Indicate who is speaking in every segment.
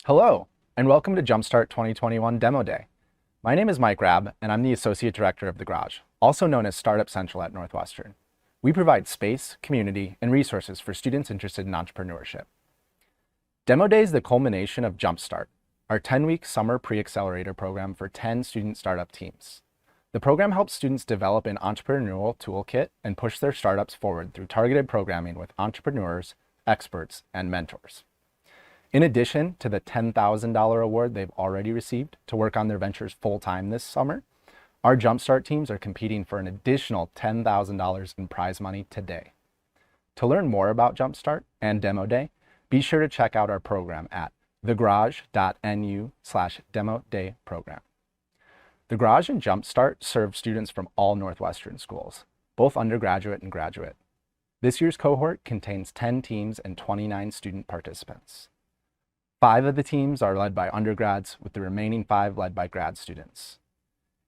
Speaker 1: Hello, and welcome to Jumpstart 2021 Demo Day. My name is Mike Rabb, and I'm the Associate Director of The Garage, also known as Startup Central at Northwestern. We provide space, community, and resources for students interested in entrepreneurship. Demo Day is the culmination of Jumpstart, our 10-week summer pre-accelerator program for 10 student startup teams. The program helps students develop an entrepreneurial toolkit and push their startups forward through targeted programming with entrepreneurs, experts, and mentors. In addition to the $10,000 award they've already received to work on their ventures full-time this summer, our Jumpstart teams are competing for an additional $10,000 in prize money today. To learn more about Jumpstart and Demo Day, be sure to check out our program at thegarage.nu/Demo Day program. The Garage and Jumpstart serve students from all Northwestern schools, both undergraduate and graduate. This year's cohort contains 10 teams and 29 student participants. 5 of the teams are led by undergrads, with the remaining 5 led by grad students.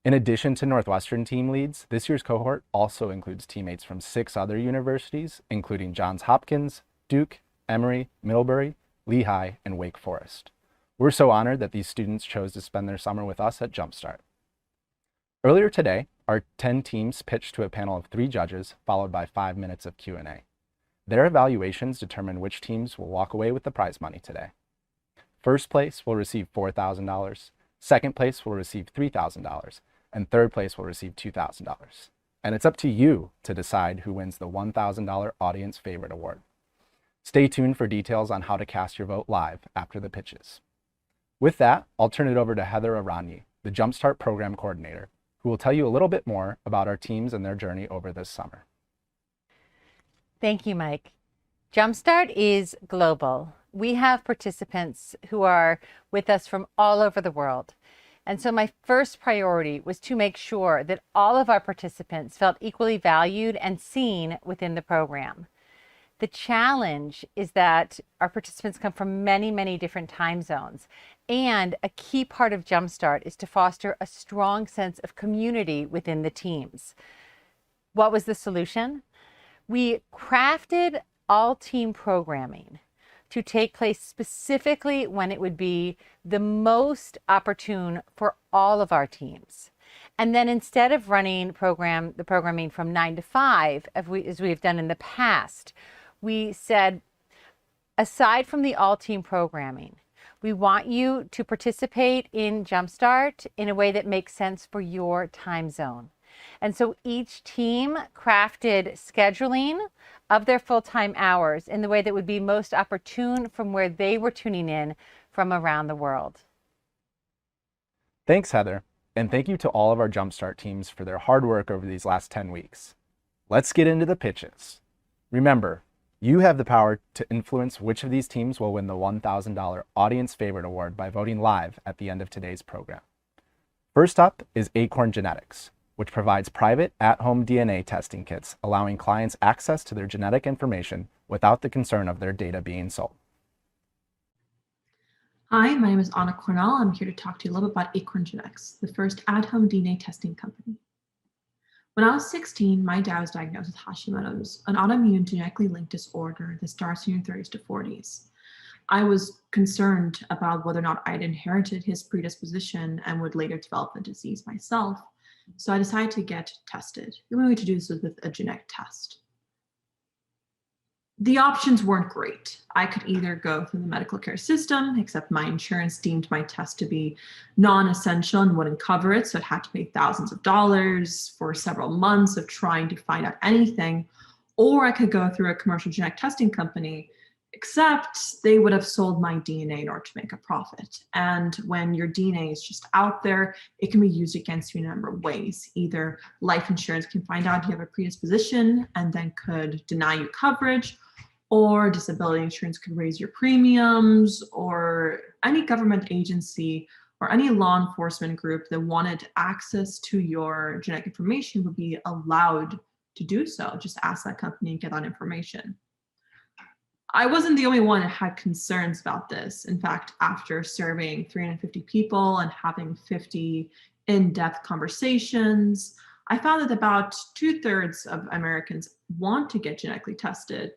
Speaker 1: In addition to Northwestern team leads, this year's cohort also includes teammates from 6 other universities, including Johns Hopkins, Duke, Emory, Middlebury, Lehigh, and Wake Forest. We're so honored that these students chose to spend their summer with us at Jumpstart. Earlier today, our 10 teams pitched to a panel of 3 judges, followed by 5 minutes of Q&A. Their evaluations determine which teams will walk away with the prize money today. First place will receive $4,000, second place will receive $3,000, and third place will receive $2,000. And it's up to you to decide who wins the $1,000 Audience Favorite Award. Stay tuned for details on how to cast your vote live after the pitches. With that, I'll turn it over to Heather Aranyi, the Jumpstart Program Coordinator, who will tell you a little bit more about our teams and their journey over this summer.
Speaker 2: Thank you, Mike. Jumpstart is global. We have participants who are with us from all over the world. And so my first priority was to make sure that all of our participants felt equally valued and seen within the program. The challenge is that our participants come from many, many different time zones. And a key part of Jumpstart is to foster a strong sense of community within the teams. What was the solution? We crafted all team programming to take place specifically when it would be the most opportune for all of our teams. And then instead of running the programming from 9 to 5, as we've done in the past, we said, aside from the all-team programming, we want you to participate in Jumpstart in a way that makes sense for your time zone. And so each team crafted scheduling of their full-time hours in the way that would be most opportune from where they were tuning in from around the world.
Speaker 1: Thanks, Heather, and thank you to all of our Jumpstart teams for their hard work over these last 10 weeks. Let's get into the pitches. Remember, you have the power to influence which of these teams will win the $1,000 Audience Favorite Award by voting live at the end of today's program. First up is Acorn Genetics, which provides private at-home DNA testing kits, allowing clients access to their genetic information without the concern of their data being sold.
Speaker 3: Hi, my name is Anna Cornell. I'm here to talk to you a little bit about Acorn Genetics, the first at-home DNA testing company. When I was 16, my dad was diagnosed with Hashimoto's, an autoimmune genetically linked disorder that starts in your 30s to 40s. I was concerned about whether or not I had inherited his predisposition and would later develop the disease myself. So I decided to get tested. The only way to do this was with a genetic test. The options weren't great. I could either go through the medical care system, except my insurance deemed my test to be non-essential and wouldn't cover it, so it had to pay thousands of dollars for several months of trying to find out anything, or I could go through a commercial genetic testing company, except they would have sold my DNA in order to make a profit. And when your DNA is just out there, it can be used against you in a number of ways. Either life insurance can find out you have a predisposition and then could deny you coverage, or disability insurance could raise your premiums, or any government agency or any law enforcement group that wanted access to your genetic information would be allowed to do so. Just ask that company and get that information. I wasn't the only one that had concerns about this. In fact, after surveying 350 people and having 50 in-depth conversations, I found that about 2/3 of Americans want to get genetically tested,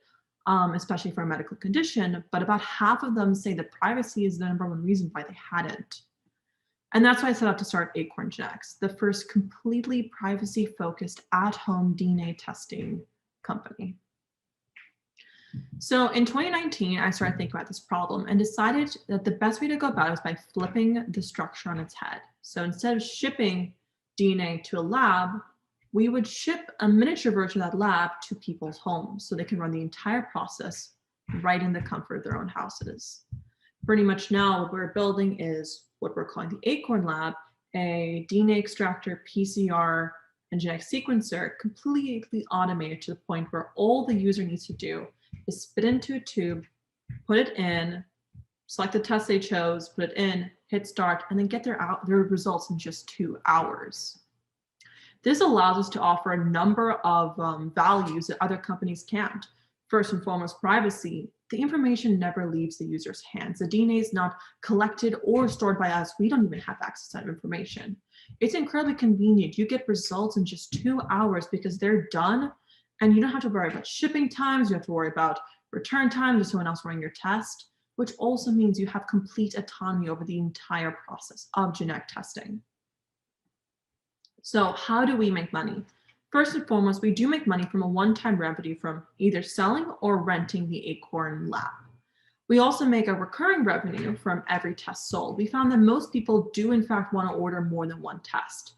Speaker 3: especially for a medical condition, but about half of them say that privacy is the #1 reason why they hadn't. And that's why I set out to start Acorn Genetics, the first completely privacy-focused at-home DNA testing company. So in 2019, I started thinking about this problem and decided that the best way to go about it was by flipping the structure on its head. So instead of shipping DNA to a lab, we would ship a miniature version of that lab to people's homes so they can run the entire process right in the comfort of their own houses. Pretty much now what we're building is what we're calling the Acorn Lab, a DNA extractor, PCR, and genetic sequencer completely automated to the point where all the user needs to do is spit into a tube, put it in, select the test they chose, put it in, hit start, and then get their results in just 2 hours. This allows us to offer a number of values that other companies can't. First and foremost, privacy. The information never leaves the user's hands. The DNA is not collected or stored by us. We don't even have access to that information. It's incredibly convenient. You get results in just 2 hours because they're done, and you don't have to worry about shipping times. You have to worry about return times or someone else running your test, which also means you have complete autonomy over the entire process of genetic testing. So how do we make money? First and foremost, we do make money from a one-time revenue from either selling or renting the Acorn Lab. We also make a recurring revenue from every test sold. We found that most people do in fact want to order more than one test.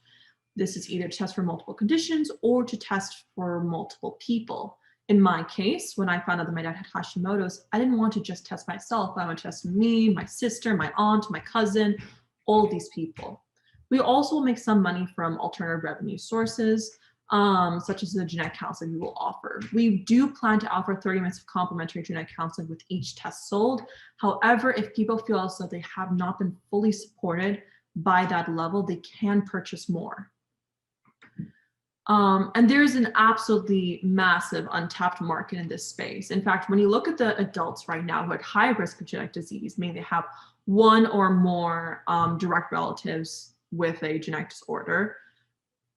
Speaker 3: This is either to test for multiple conditions or to test for multiple people. In my case, when I found out that my dad had Hashimoto's, I didn't want to just test myself. I want to test me, my sister, my aunt, my cousin, all of these people. We also make some money from alternative revenue sources, such as the genetic counseling we will offer. We do plan to offer 30 minutes of complimentary genetic counseling with each test sold. However, if people feel as though they have not been fully supported by that level, they can purchase more. And there's an absolutely massive untapped market in this space. In fact, when you look at the adults right now who are at high risk of genetic disease, meaning they have one or more direct relatives with a genetic disorder,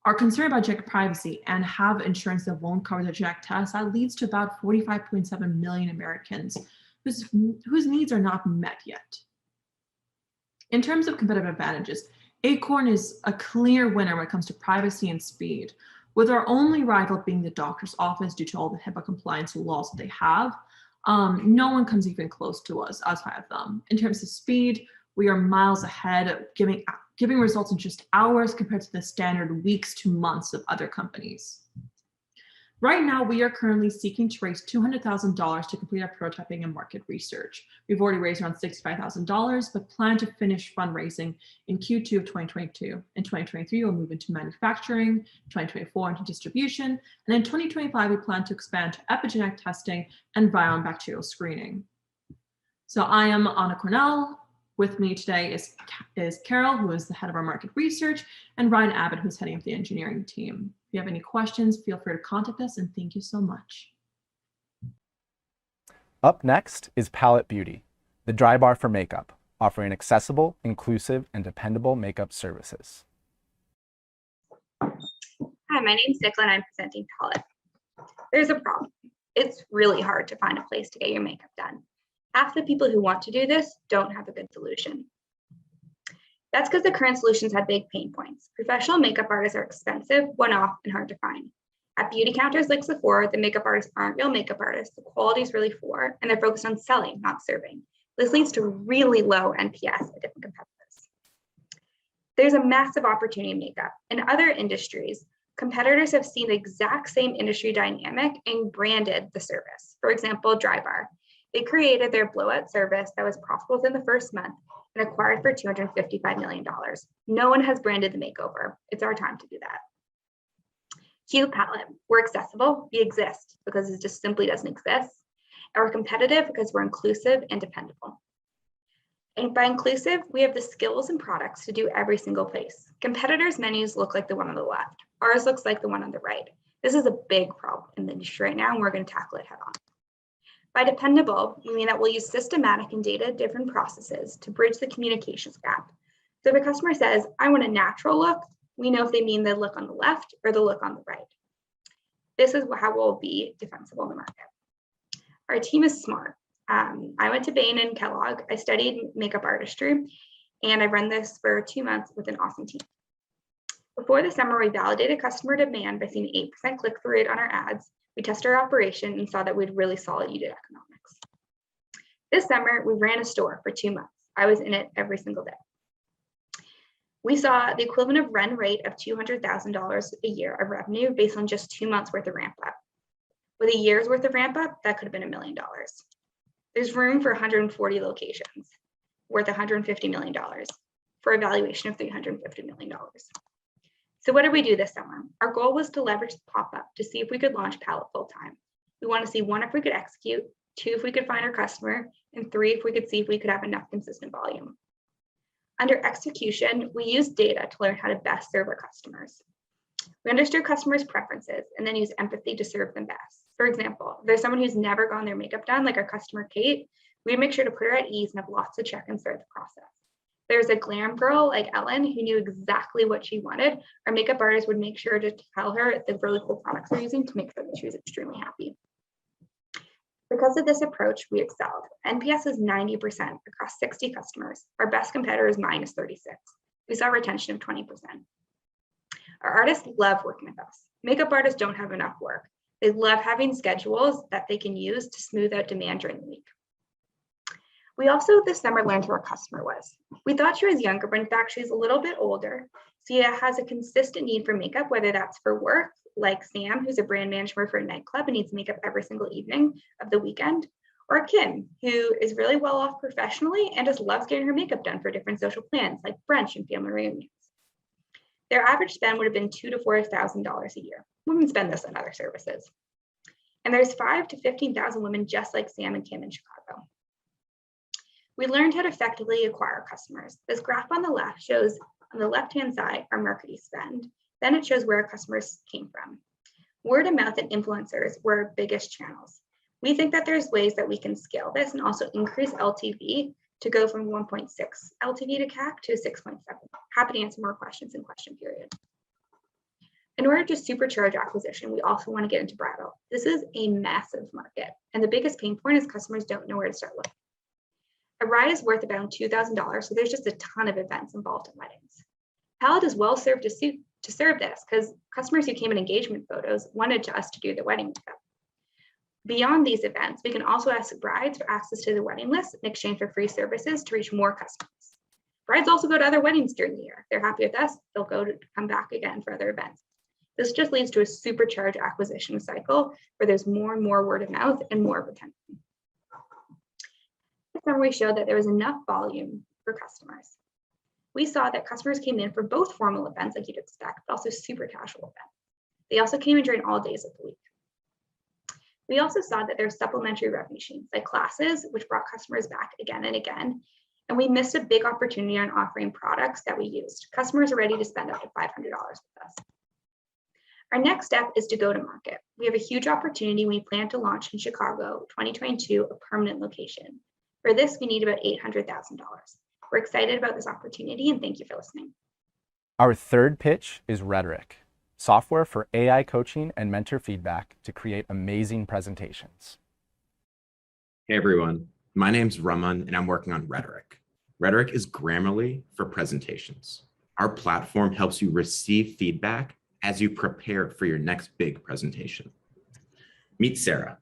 Speaker 3: are concerned about genetic privacy and have insurance that won't cover the genetic test, that leads to about 45.7 million Americans whose needs are not met yet. In terms of competitive advantages, Acorn is a clear winner when it comes to privacy and speed, with our only rival being the doctor's office due to all the HIPAA compliance laws that they have. No one comes even close to us outside of them. In terms of speed, we are miles ahead, giving results in just hours compared to the standard weeks to months of other companies. Right now, we are currently seeking to raise $200,000 to complete our prototyping and market research. We've already raised around $65,000, but plan to finish fundraising in Q2 of 2022. In 2023, we'll move into manufacturing, 2024 into distribution, and in 2025, we plan to expand to epigenetic testing and viral and bacterial screening. So I am Anna Cornell. With me today is Carol, who is the head of our market research, and Ryan Abbott, who's heading up the engineering team. If you have any questions, feel free to contact us, and thank you so much.
Speaker 1: Up next is Palette Beauty, the dry bar for makeup, offering accessible, inclusive, and dependable makeup services.
Speaker 4: Hi, my name's Nicola and I'm presenting Palette. There's a problem. It's really hard to find a place to get your makeup done. Half the people who want to do this don't have a good solution. That's because the current solutions have big pain points. Professional makeup artists are expensive, one-off, and hard to find. At beauty counters like Sephora, the makeup artists aren't real makeup artists. The quality is really poor, and they're focused on selling, not serving. This leads to really low NPS at different competitors. There's a massive opportunity in makeup. In other industries, competitors have seen the exact same industry dynamic and branded the service. For example, Drybar. They created their blowout service that was profitable within the first month and acquired for $255 million. No one has branded the makeover. It's our time to do that. Hue Palette, we're accessible, we exist because it just simply doesn't exist. And we're competitive because we're inclusive and dependable. And by inclusive, we have the skills and products to do every single place. Competitors' menus look like the one on the left. Ours looks like the one on the right. This is a big problem in the industry right now, and we're going to tackle it head on. By dependable, we mean that we'll use systematic and data-driven processes to bridge the communications gap. So if a customer says, I want a natural look, we know if they mean the look on the left or the look on the right. This is how we'll be defensible in the market. Our team is smart. I went to Bain and Kellogg. I studied makeup artistry, and I've run this for 2 months with an awesome team. Before the summer, we validated customer demand by seeing 8% click-through rate on our ads. We tested our operation and saw that we had really solid unit economics. This summer, we ran a store for 2 months. I was in it every single day. We saw the equivalent of run rate of $200,000 a year of revenue based on just 2 months worth of ramp up. With a year's worth of ramp up, that could have been $1 million. There's room for 140 locations worth $150 million for a valuation of $350 million. So what did we do this summer? Our goal was to leverage the pop-up to see if we could launch Palette full-time. We want to see 1, if we could execute, 2, if we could find our customer, and 3, if we could see if we could have enough consistent volume. Under execution, we used data to learn how to best serve our customers. We understood customers' preferences and then used empathy to serve them best. For example, if there's someone who's never gotten their makeup done, like our customer Kate, we'd make sure to put her at ease and have lots of check-ins throughout the process. There's a glam girl like Ellen who knew exactly what she wanted. Our makeup artist would make sure to tell her the really cool products they're using to make sure that she was extremely happy. Because of this approach, we excelled. NPS is 90% across 60 customers. Our best competitor is -36. We saw retention of 20%. Our artists love working with us. Makeup artists don't have enough work. They love having schedules that they can use to smooth out demand during the week. We also this summer learned who our customer was. We thought she was younger, but in fact, she's a little bit older. She has a consistent need for makeup, whether that's for work, like Sam, who's a brand manager for a nightclub and needs makeup every single evening of the weekend, or Kim, who is really well off professionally and just loves getting her makeup done for different social plans like brunch and family reunions. Their average spend would have been $2,000 to $4,000 a year. Women spend this on other services. And there's 5,000 to 15,000 women just like Sam and Kim in Chicago. We learned how to effectively acquire customers. This graph on the left shows on the left-hand side our marketing spend. Then it shows where our customers came from. Word of mouth and influencers were our biggest channels. We think that there's ways that we can scale this and also increase LTV to go from 1.6 LTV to CAC to 6.7. Happy to answer more questions in question period. In order to supercharge acquisition, we also want to get into bridal. This is a massive market, and the biggest pain point is customers don't know where to start looking. A ride is worth about $2,000, so there's just a ton of events involved in weddings. Palette is well served to serve this because customers who came in engagement photos wanted us to do the wedding makeup. Beyond these events, we can also ask brides for access to the wedding list in exchange for free services to reach more customers. Brides also go to other weddings during the year. They're happy with us, they'll come back again for other events. This just leads to a supercharged acquisition cycle where there's more and more word of mouth and more retention. This summary showed that there was enough volume for customers. We saw that customers came in for both formal events like you'd expect, but also super casual events. They also came in during all days of the week. We also saw that there's supplementary revenue streams like classes, which brought customers back again and again. And we missed a big opportunity on offering products that we used. Customers are ready to spend up to $500 with us. Our next step is to go to market. We have a huge opportunity. We plan to launch in Chicago, 2022, a permanent location. For this, we need about $800,000. We're excited about this opportunity and thank you for listening.
Speaker 1: Our third pitch is Rhetoric, software for AI coaching and mentor feedback to create amazing presentations.
Speaker 5: Hey everyone, my name's Raman and I'm working on Rhetoric. Rhetoric is Grammarly for presentations. Our platform helps you receive feedback as you prepare for your next big presentation. Meet Sarah.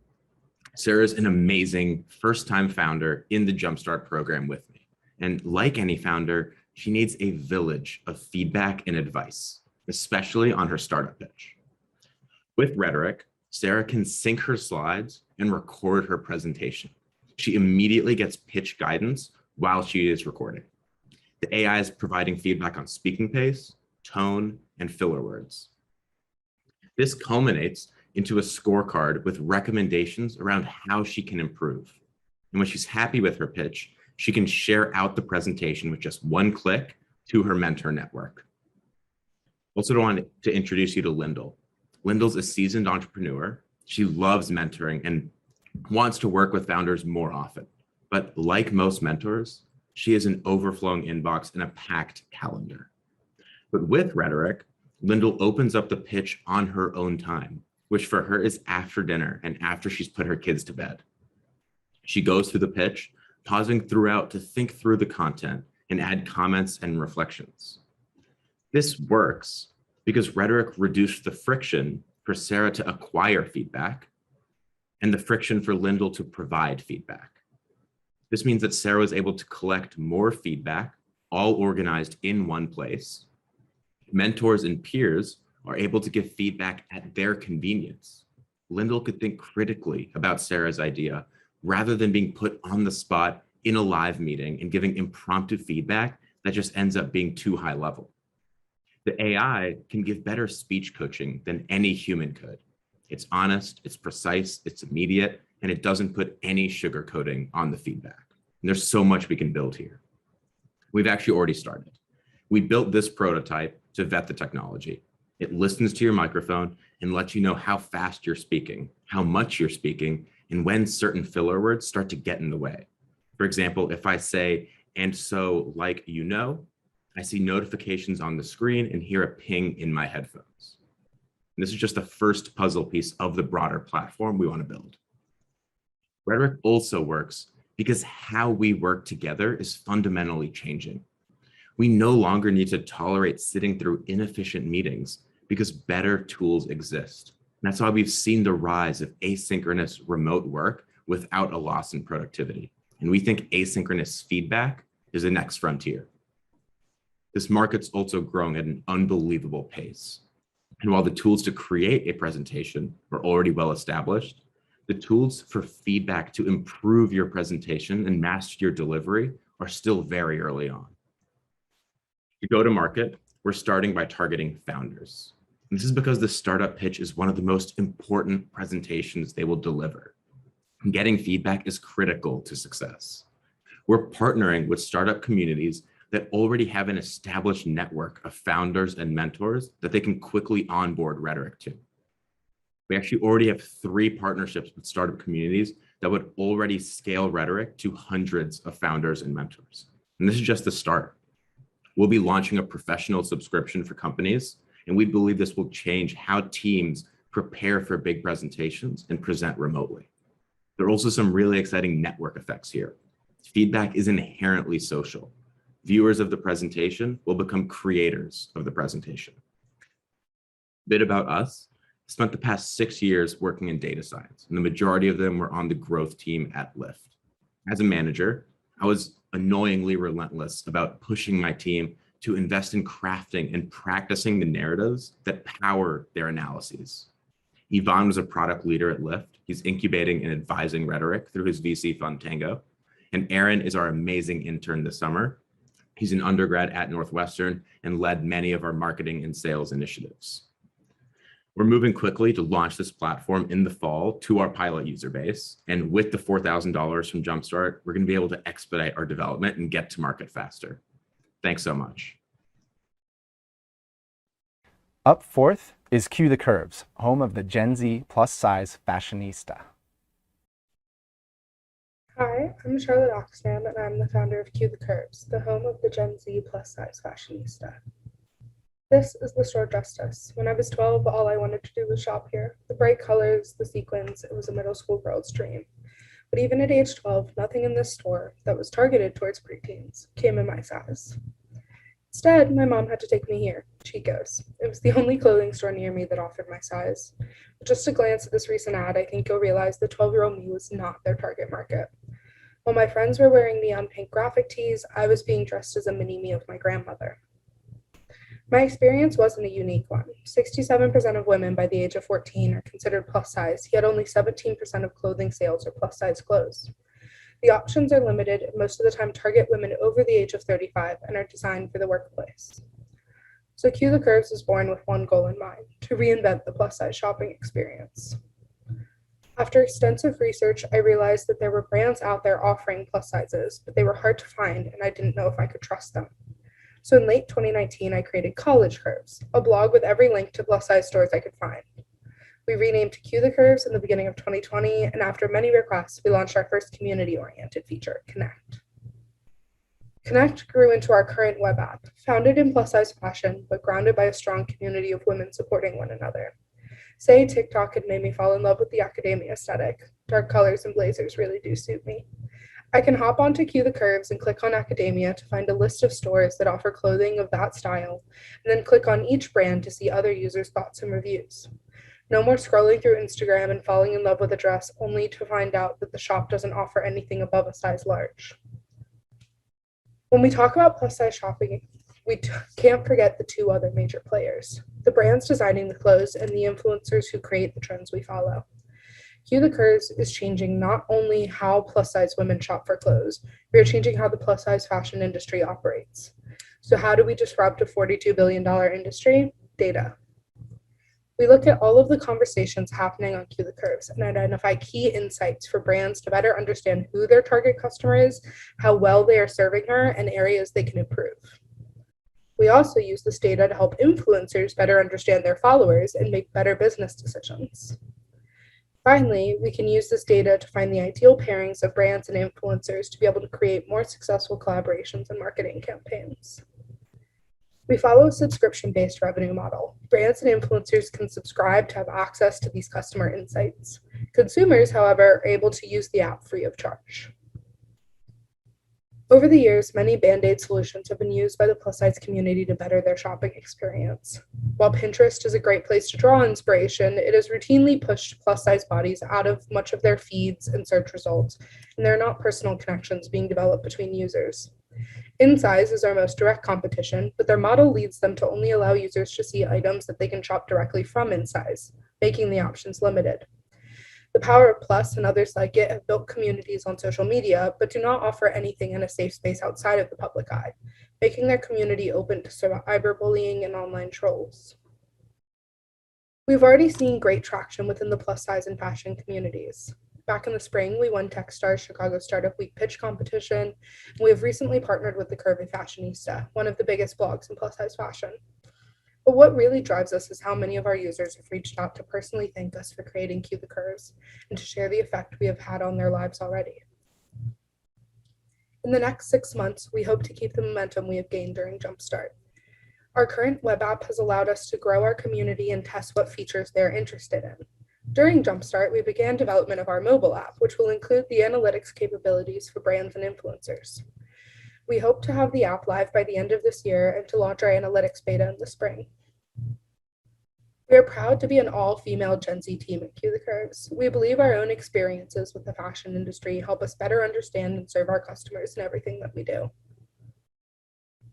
Speaker 5: Sarah is an amazing first-time founder in the Jumpstart program with me. And like any founder, she needs a village of feedback and advice, especially on her startup pitch. With Rhetoric, Sarah can sync her slides and record her presentation. She immediately gets pitch guidance while she is recording. The AI is providing feedback on speaking pace, tone, and filler words. This culminates into a scorecard with recommendations around how she can improve. And when she's happy with her pitch, she can share out the presentation with just one click to her mentor network. Also want to introduce you to Lyndall. Lyndall's a seasoned entrepreneur. She loves mentoring and wants to work with founders more often. But like most mentors, she has an overflowing inbox and a packed calendar. But with Rhetoric, Lyndall opens up the pitch on her own time, which for her is after dinner and after she's put her kids to bed. She goes through the pitch, pausing throughout to think through the content and add comments and reflections. This works because Rhetoric reduced the friction for Sarah to acquire feedback and the friction for Lyndall to provide feedback. This means that Sarah was able to collect more feedback, all organized in one place. Mentors and peers are able to give feedback at their convenience. Lyndall could think critically about Sarah's idea rather than being put on the spot in a live meeting and giving impromptu feedback that just ends up being too high level. The AI can give better speech coaching than any human could. It's honest, it's precise, it's immediate, and it doesn't put any sugarcoating on the feedback. And there's so much we can build here. We've actually already started. We built this prototype to vet the technology. It listens to your microphone and lets you know how fast you're speaking, how much you're speaking, and when certain filler words start to get in the way. For example, if I say, "and so like you know," I see notifications on the screen and hear a ping in my headphones. And this is just the first puzzle piece of the broader platform we want to build. Rhetoric also works because how we work together is fundamentally changing. We no longer need to tolerate sitting through inefficient meetings because better tools exist. And that's why we've seen the rise of asynchronous remote work without a loss in productivity. And we think asynchronous feedback is the next frontier. This market's also growing at an unbelievable pace. And while the tools to create a presentation are already well established, the tools for feedback to improve your presentation and master your delivery are still very early on. To go to market, we're starting by targeting founders. And this is because the startup pitch is one of the most important presentations they will deliver. And getting feedback is critical to success. We're partnering with startup communities that already have an established network of founders and mentors that they can quickly onboard Rhetoric to. We actually already have 3 partnerships with startup communities that would already scale Rhetoric to hundreds of founders and mentors. And this is just the start. We'll be launching a professional subscription for companies, and we believe this will change how teams prepare for big presentations and present remotely. There are also some really exciting network effects here. Feedback is inherently social. Viewers of the presentation will become creators of the presentation. A bit about us. I spent the past 6 years working in data science, and the majority of them were on the growth team at Lyft. As a manager, I was annoyingly relentless about pushing my team to invest in crafting and practicing the narratives that power their analyses. Yvonne was a product leader at Lyft. He's incubating and advising Rhetoric through his VC fund Tango. And Aaron is our amazing intern this summer. He's an undergrad at Northwestern and led many of our marketing and sales initiatives. We're moving quickly to launch this platform in the fall to our pilot user base. And with the $4,000 from Jumpstart, we're going to be able to expedite our development and get to market faster. Thanks so much.
Speaker 1: Up fourth is Cue the Curves, home of the Gen Z plus-size fashionista.
Speaker 6: Hi, I'm Charlotte Oxfam, and I'm the founder of Cue the Curves, the home of the Gen Z plus-size fashionista. This is the store Justice. When I was 12, all I wanted to do was shop here. The bright colors, the sequins, it was a middle school girl's dream. But even at age 12, nothing in this store that was targeted towards preteens came in my size. Instead, my mom had to take me here, Chico's. It was the only clothing store near me that offered my size. But just a glance at this recent ad, I think you'll realize the 12-year-old me was not their target market. While my friends were wearing neon pink graphic tees, I was being dressed as a mini-me of my grandmother. My experience wasn't a unique one. 67% of women by the age of 14 are considered plus size, yet only 17% of clothing sales are plus size clothes. The options are limited and most of the time target women over the age of 35 and are designed for the workplace. So Cue the Curves was born with one goal in mind, to reinvent the plus size shopping experience. After extensive research, I realized that there were brands out there offering plus sizes, but they were hard to find and I didn't know if I could trust them. So in late 2019, I created College Curves, a blog with every link to plus size stores I could find. We renamed to Cue the Curves in the beginning of 2020, and after many requests, we launched our first community-oriented feature, Connect. Connect grew into our current web app, founded in plus-size fashion, but grounded by a strong community of women supporting one another. Say TikTok had made me fall in love with the academia aesthetic, Dark colors and blazers really do suit me. I can hop onto Cue the Curves and click on Academia to find a list of stores that offer clothing of that style, and then click on each brand to see other users' thoughts and reviews. No more scrolling through Instagram and falling in love with a dress only to find out that the shop doesn't offer anything above a size large. When we talk about plus size shopping, we can't forget the two other major players, the brands designing the clothes and the influencers who create the trends we follow. Cue the Curves is changing not only how plus size women shop for clothes, we are changing how the plus size fashion industry operates. So how do we disrupt a $42 billion industry? Data. We look at all of the conversations happening on Cue the Curves and identify key insights for brands to better understand who their target customer is, how well they are serving her, and areas they can improve. We also use this data to help influencers better understand their followers and make better business decisions. Finally, we can use this data to find the ideal pairings of brands and influencers to be able to create more successful collaborations and marketing campaigns. We follow a subscription-based revenue model. Brands and influencers can subscribe to have access to these customer insights. Consumers, however, are able to use the app free of charge. Over the years, many Band-Aid solutions have been used by the plus-size community to better their shopping experience. While Pinterest is a great place to draw inspiration, it has routinely pushed plus-size bodies out of much of their feeds and search results, and there are not personal connections being developed between users. InSize is our most direct competition, but their model leads them to only allow users to see items that they can shop directly from InSize, making the options limited. The Power of Plus and others like it have built communities on social media, but do not offer anything in a safe space outside of the public eye, making their community open to cyberbullying and online trolls. We've already seen great traction within the plus size and fashion communities. Back in the spring, we won Techstars Chicago Startup Week pitch competition, and we have recently partnered with the Curvy Fashionista, one of the biggest blogs in plus size fashion. But what really drives us is how many of our users have reached out to personally thank us for creating Cue the Curves and to share the effect we have had on their lives already. In the next 6 months, we hope to keep the momentum we have gained during Jumpstart. Our current web app has allowed us to grow our community and test what features they're interested in. During Jumpstart, we began development of our mobile app, which will include the analytics capabilities for brands and influencers. We hope to have the app live by the end of this year and to launch our analytics beta in the spring. We are proud to be an all-female Gen Z team at Cue the Curves. We believe our own experiences with the fashion industry help us better understand and serve our customers in everything that we do.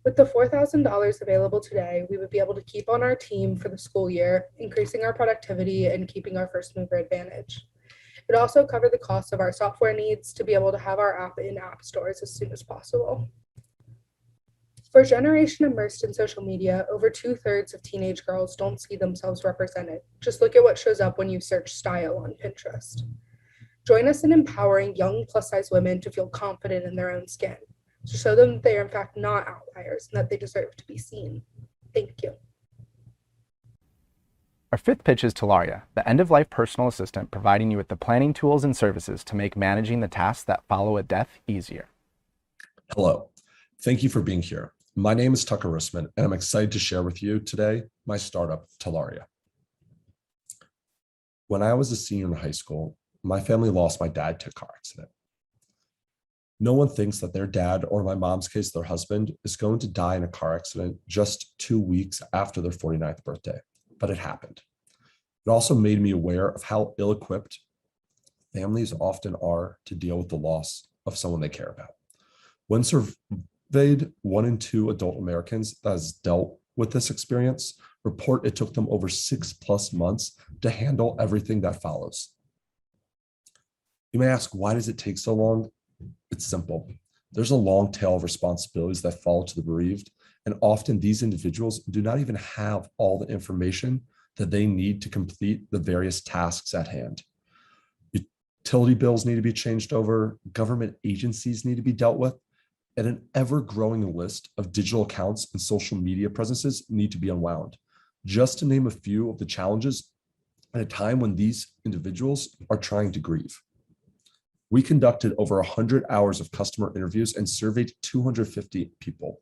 Speaker 6: With the $4,000 available today, we would be able to keep on our team for the school year, increasing our productivity and keeping our first mover advantage. It also covered the cost of our software needs to be able to have our app in app stores as soon as possible. For a generation immersed in social media, over 2/3 of teenage girls don't see themselves represented. Just look at what shows up when you search style on Pinterest. Join us in empowering young plus-size women to feel confident in their own skin, to show them that they are in fact not outliers and that they deserve to be seen. Thank you.
Speaker 1: Our fifth pitch is Talaria, the end-of-life personal assistant providing you with the planning tools and services to make managing the tasks that follow a death easier.
Speaker 7: Hello, thank you for being here. My name is Tucker Rissman, and I'm excited to share with you today my startup, Talaria. When I was a senior in high school, my family lost my dad to a car accident. No one thinks that their dad, or in my mom's case, their husband, is going to die in a car accident just 2 weeks after their 49th birthday, but it happened. It also made me aware of how ill-equipped families often are to deal with the loss of someone they care about. When surveyed, 1 in 2 adult Americans that has dealt with this experience report it took them over 6+ months to handle everything that follows. You may ask, why does it take so long? It's simple. There's a long tail of responsibilities that fall to the bereaved, and often these individuals do not even have all the information that they need to complete the various tasks at hand. Utility bills need to be changed over, government agencies need to be dealt with, and an ever-growing list of digital accounts and social media presences need to be unwound, just to name a few of the challenges at a time when these individuals are trying to grieve. We conducted over 100 hours of customer interviews and surveyed 250 people,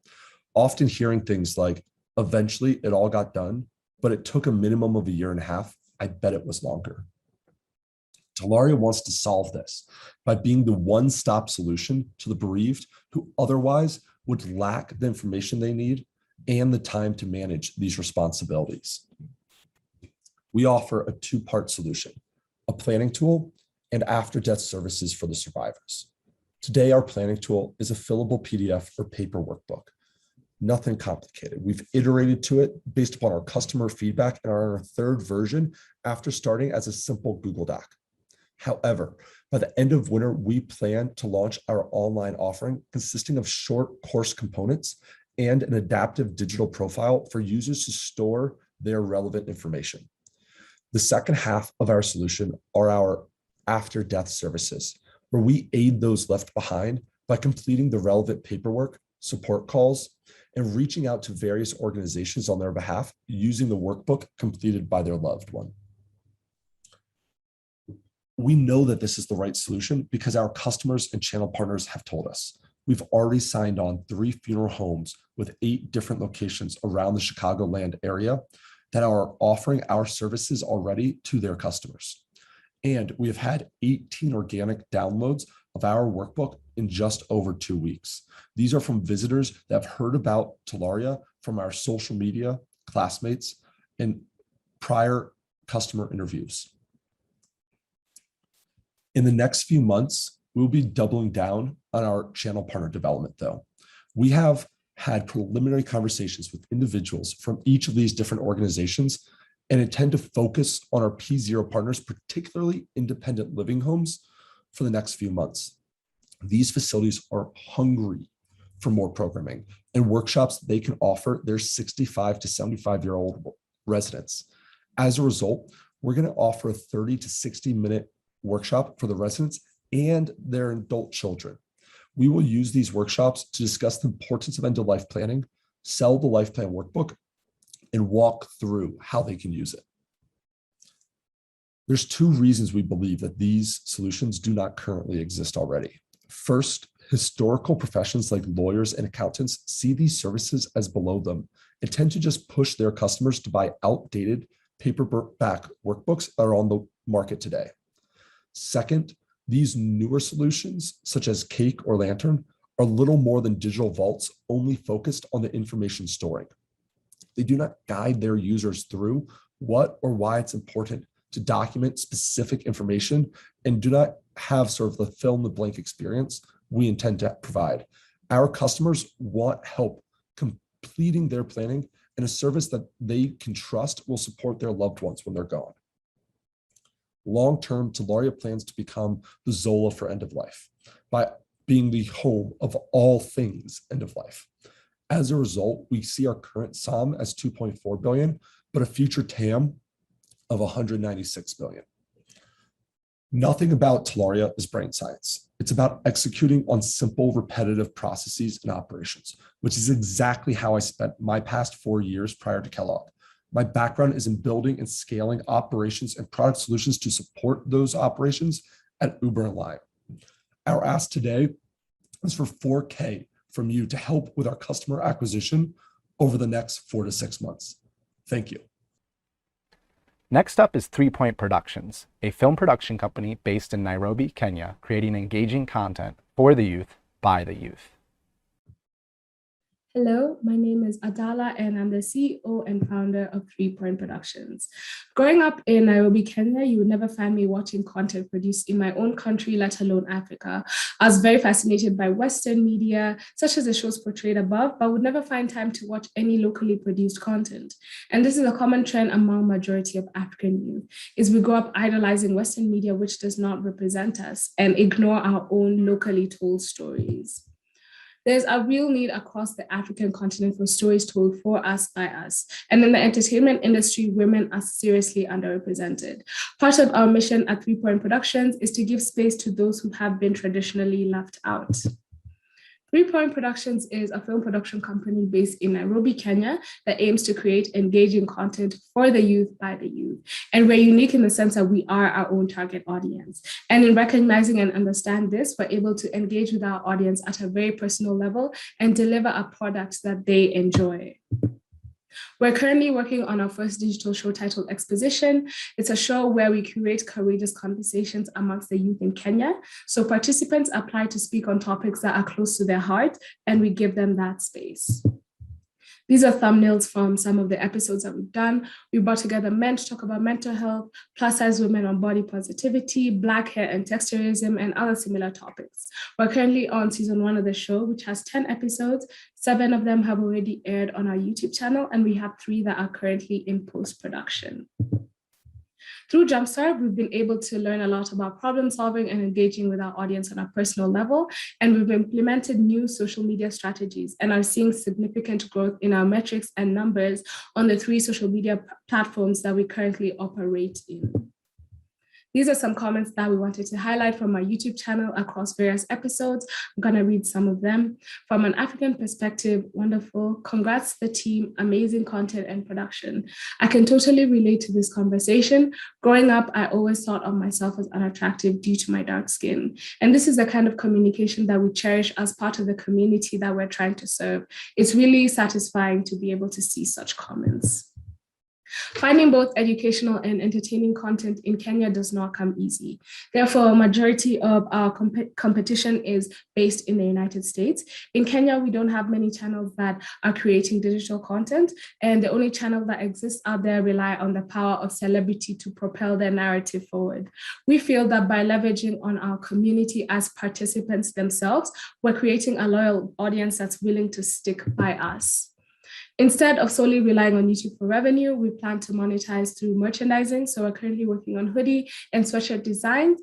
Speaker 7: often hearing things like, eventually it all got done, but it took a minimum of 1.5 years. I bet it was longer. Talaria wants to solve this by being the one-stop solution to the bereaved who otherwise would lack the information they need and the time to manage these responsibilities. We offer a two-part solution, a planning tool and after-death services for the survivors. Today, our planning tool is a fillable PDF or paper workbook. Nothing complicated. We've iterated to it based upon our customer feedback and are on our third version after starting as a simple Google Doc. However, by the end of winter, we plan to launch our online offering consisting of short course components and an adaptive digital profile for users to store their relevant information. The second half of our solution are our after-death services, where we aid those left behind by completing the relevant paperwork, support calls, and reaching out to various organizations on their behalf using the workbook completed by their loved one. We know that this is the right solution because our customers and channel partners have told us. We've already signed on 3 funeral homes with 8 different locations around the Chicagoland area that are offering our services already to their customers. And we have had 18 organic downloads of our workbook in just over 2 weeks. These are from visitors that have heard about Talaria from our social media, classmates, and prior customer interviews. In the next few months, we'll be doubling down on our channel partner development, though. We have had preliminary conversations with individuals from each of these different organizations and intend to focus on our P0 partners, particularly independent living homes, for the next few months. These facilities are hungry for more programming and workshops they can offer their 65 to 75-year-old residents. As a result, we're going to offer a 30 to 60-minute workshop for the residents and their adult children. We will use these workshops to discuss the importance of end-of-life planning, sell the life plan workbook, and walk through how they can use it. There's 2 reasons we believe that these solutions do not currently exist already. First, historical professions like lawyers and accountants see these services as below them and tend to just push their customers to buy outdated paperback workbooks that are on the market today. Second, these newer solutions, such as Cake or Lantern, are little more than digital vaults only focused on the information storing. They do not guide their users through what or why it's important to document specific information and do not have sort of the fill in the blank experience we intend to provide. Our customers want help completing their planning, and a service that they can trust will support their loved ones when they're gone. Long-term, Talaria plans to become the Zola for end of life by being the home of all things end of life. As a result, we see our current SOM as 2.4 billion, but a future TAM of 196 billion. Nothing about Talaria is brain science. It's about executing on simple, repetitive processes and operations, which is exactly how I spent my past 4 years prior to Kellogg. My background is in building and scaling operations and product solutions to support those operations at Uber and Lime. Our ask today is for $4K from you to help with our customer acquisition over the next 4 to 6 months. Thank you.
Speaker 1: Next up is 3 Point Productions, a film production company based in Nairobi, Kenya, creating engaging content for the youth by the youth.
Speaker 8: Hello, my name is Adala and I'm the CEO and founder of 3 Point Productions. Growing up in Nairobi, Kenya, you would never find me watching content produced in my own country, let alone Africa. I was very fascinated by Western media, such as the shows portrayed above, but would never find time to watch any locally produced content. And this is a common trend among majority of African youth, is we grow up idolizing Western media, which does not represent us, and ignore our own locally told stories. There's a real need across the African continent for stories told for us by us. And in the entertainment industry, women are seriously underrepresented. Part of our mission at 3 Point Productions is to give space to those who have been traditionally left out. 3 Point Productions is a film production company based in Nairobi, Kenya, that aims to create engaging content for the youth by the youth. And we're unique in the sense that we are our own target audience. And in recognizing and understand this, we're able to engage with our audience at a very personal level and deliver a product that they enjoy. We're currently working on our first digital show titled Exposition. It's a show where we curate courageous conversations amongst the youth in Kenya. So participants apply to speak on topics that are close to their heart, and we give them that space. These are thumbnails from some of the episodes that we've done. We brought together men to talk about mental health, plus-size women on body positivity, Black hair and texturism, and other similar topics. We're currently on season 1 of the show, which has 10 episodes. 7 of them have already aired on our YouTube channel, and we have 3 that are currently in post-production. Through Jumpstart, we've been able to learn a lot about problem solving and engaging with our audience on a personal level, and we've implemented new social media strategies and are seeing significant growth in our metrics and numbers on the 3 social media platforms that we currently operate in. These are some comments that we wanted to highlight from our YouTube channel across various episodes. I'm going to read some of them. From an African perspective, wonderful. Congrats to the team, amazing content and production. I can totally relate to this conversation. Growing up, I always thought of myself as unattractive due to my dark skin. And this is the kind of communication that we cherish as part of the community that we're trying to serve. It's really satisfying to be able to see such comments. Finding both educational and entertaining content in Kenya does not come easy. Therefore, a majority of our competition is based in the United States. In Kenya, we don't have many channels that are creating digital content, and the only channel that exists out there rely on the power of celebrity to propel their narrative forward. We feel that by leveraging on our community as participants themselves, we're creating a loyal audience that's willing to stick by us. Instead of solely relying on YouTube for revenue, we plan to monetize through merchandising. So we're currently working on hoodie and sweatshirt designs,